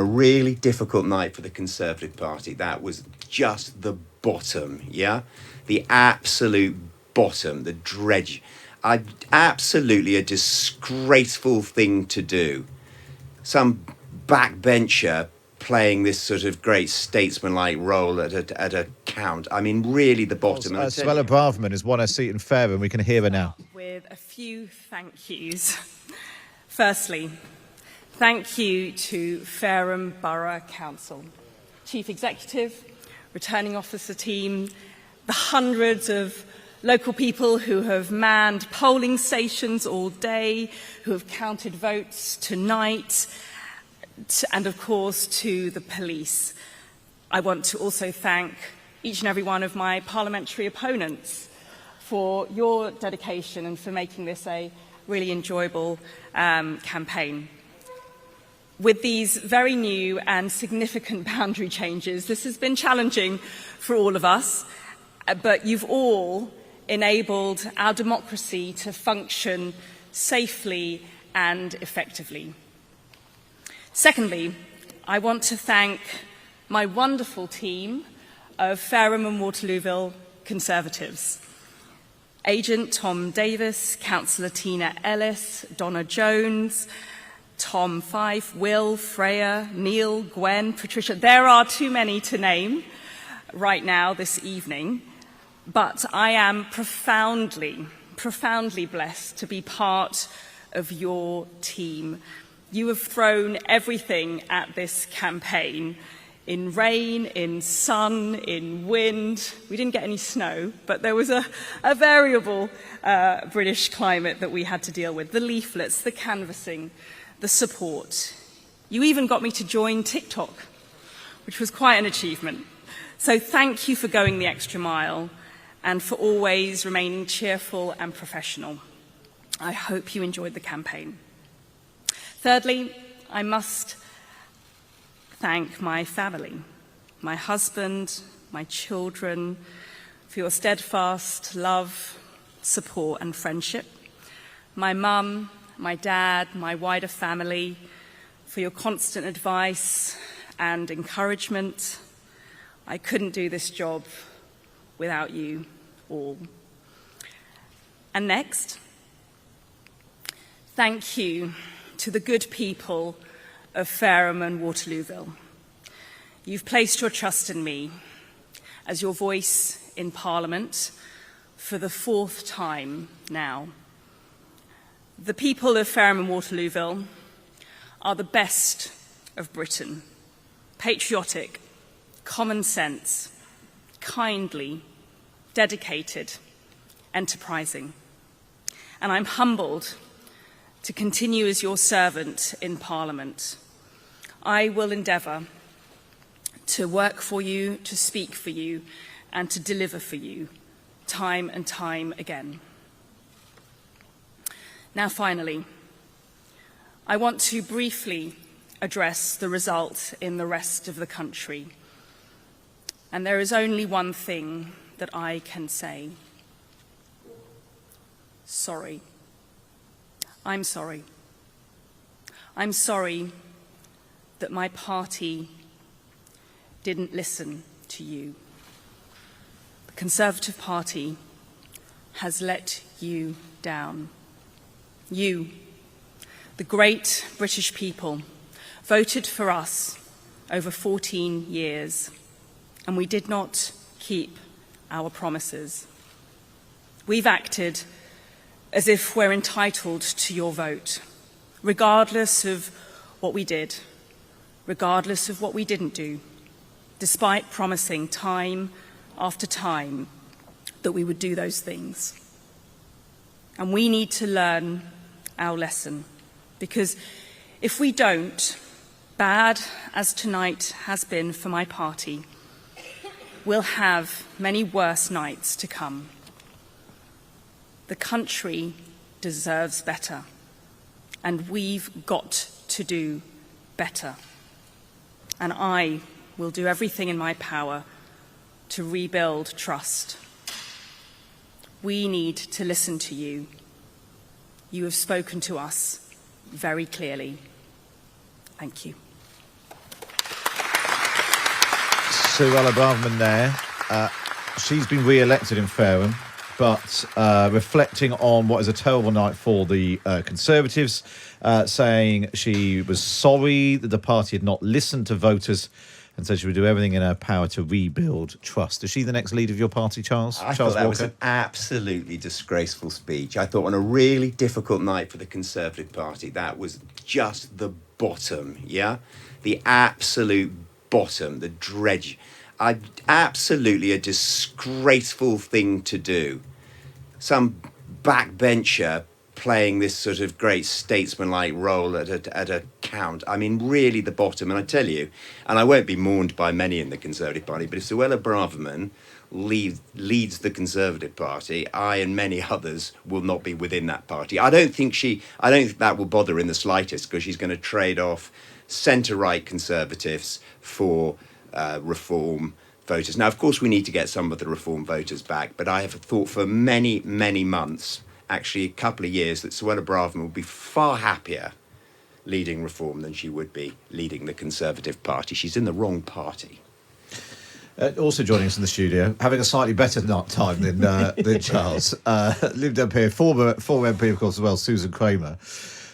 a really difficult night for the Conservative Party. That was just the bottom, yeah? The absolute bottom, the dredge. Absolutely a disgraceful thing to do. Some backbencher playing this sort of great statesman-like role at a count. I mean, really the bottom. Suella Braverman has won her seat in Fareham. We can hear her now. With a few thank yous. Firstly, thank you to Fareham Borough Council, Chief Executive, Returning Officer team, the hundreds of local people who have manned polling stations all day, who have counted votes tonight, and of course to the police. I want to also thank each and every one of my parliamentary opponents for your dedication and for making this a really enjoyable campaign. With these very new and significant boundary changes, this has been challenging for all of us, but you've all enabled our democracy to function safely and effectively. Secondly, I want to thank my wonderful team of Fareham and Waterlooville Conservatives. Agent Tom Davis, Councillor Tina Ellis, Donna Jones, Tom Fife, Will, Freya, Neil, Gwen, Patricia. There are too many to name right now this evening, but I am profoundly blessed to be part of your team. You have thrown everything at this campaign, in rain, in sun, in wind. We didn't get any snow, but there was a variable British climate that we had to deal with. The leaflets, the canvassing, the support. You even got me to join TikTok, which was quite an achievement. So thank you for going the extra mile and for always remaining cheerful and professional. I hope you enjoyed the campaign. Thirdly, I must thank my family, my husband, my children, for your steadfast love, support and friendship. My mum, my dad, my wider family, for your constant advice and encouragement. I couldn't do this job without you all. And next, thank you to the good people of Fareham and Waterlooville. You've placed your trust in me as your voice in Parliament for the fourth time now. The people of Fareham and Waterlooville are the best of Britain, patriotic, common sense, kindly, dedicated, enterprising. And I'm humbled to continue as your servant in Parliament. I will endeavour to work for you, to speak for you, and to deliver for you, time and time again. Now, finally, I want to briefly address the result in the rest of the country. And there is only one thing that I can say. Sorry. I'm sorry. I'm sorry that my party didn't listen to you. The Conservative Party has let you down. You, the great British people, voted for us over 14 years, and we did not keep our promises. We've acted as if we're entitled to your vote, regardless of what we did, regardless of what we didn't do, despite promising time after time that we would do those things. And we need to learn our lesson, because if we don't, bad as tonight has been for my party, we'll have many worse nights to come. The country deserves better, and we've got to do better. And I will do everything in my power to rebuild trust. We need to listen to you. You have spoken to us very clearly. Thank you. Suella Braverman there. She's been re-elected in Fareham, but reflecting on what is a terrible night for the Conservatives, saying she was sorry that the party had not listened to voters and said she would do everything in her power to rebuild trust. Is she the next leader of your party, Charles? I Charles thought that Walker? was an absolutely disgraceful speech. I thought on a really difficult night for the Conservative Party, that was just the bottom, yeah? The absolute bottom, the dredge. Absolutely a disgraceful thing to do. Some backbencher playing this sort of great statesman-like role at a count. I mean, really the bottom. And I tell you, and I won't be mourned by many in the Conservative Party, but if Suella Braverman leads the Conservative Party, I and many others will not be within that party. I don't think that will bother in the slightest, because she's going to trade off centre-right Conservatives for reform voters. Now, of course, we need to get some of the reform voters back, but I have thought for many, many months, actually a couple of years, that Suella Braverman would be far happier leading reform than she would be leading the Conservative Party. She's in the wrong party. Also joining us in the studio, having a slightly better time than Charles, Lib Dem MP, former MP, of course, as well, Susan Kramer.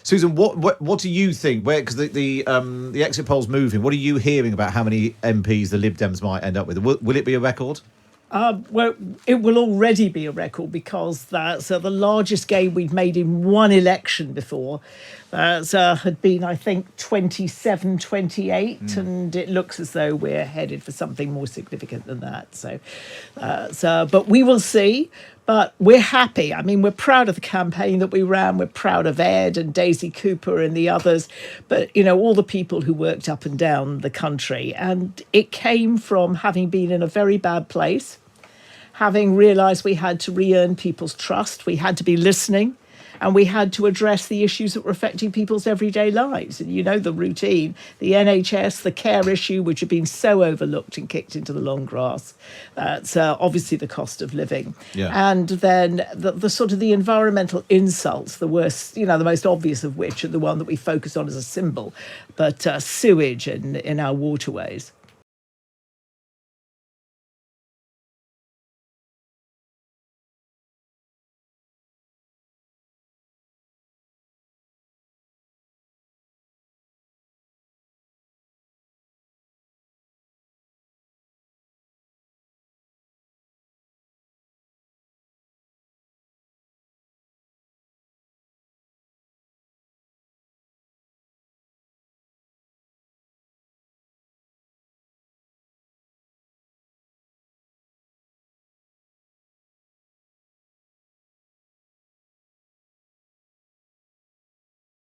Susan, what do you think? Because the exit polls moving. What are you hearing about how many MPs the Lib Dems might end up with? Will it be a record? Well, it will already be a record, because that's the largest gain we've made in one election before. Had been, I think, 27, 28, and it looks as though we're headed for something more significant than that. But we will see. But we're happy. I mean, we're proud of the campaign that we ran. We're proud of Ed and Daisy Cooper and the others. But, all the people who worked up and down the country. And it came from having been in a very bad place, having realised we had to re-earn people's trust. We had to be listening. And we had to address the issues that were affecting people's everyday lives. And the routine, the NHS, the care issue, which had been so overlooked and kicked into the long grass. That's obviously the cost of living. Yeah. And then the sort of the environmental insults, the worst, the most obvious of which are the one that we focus on as a symbol, but sewage in our waterways.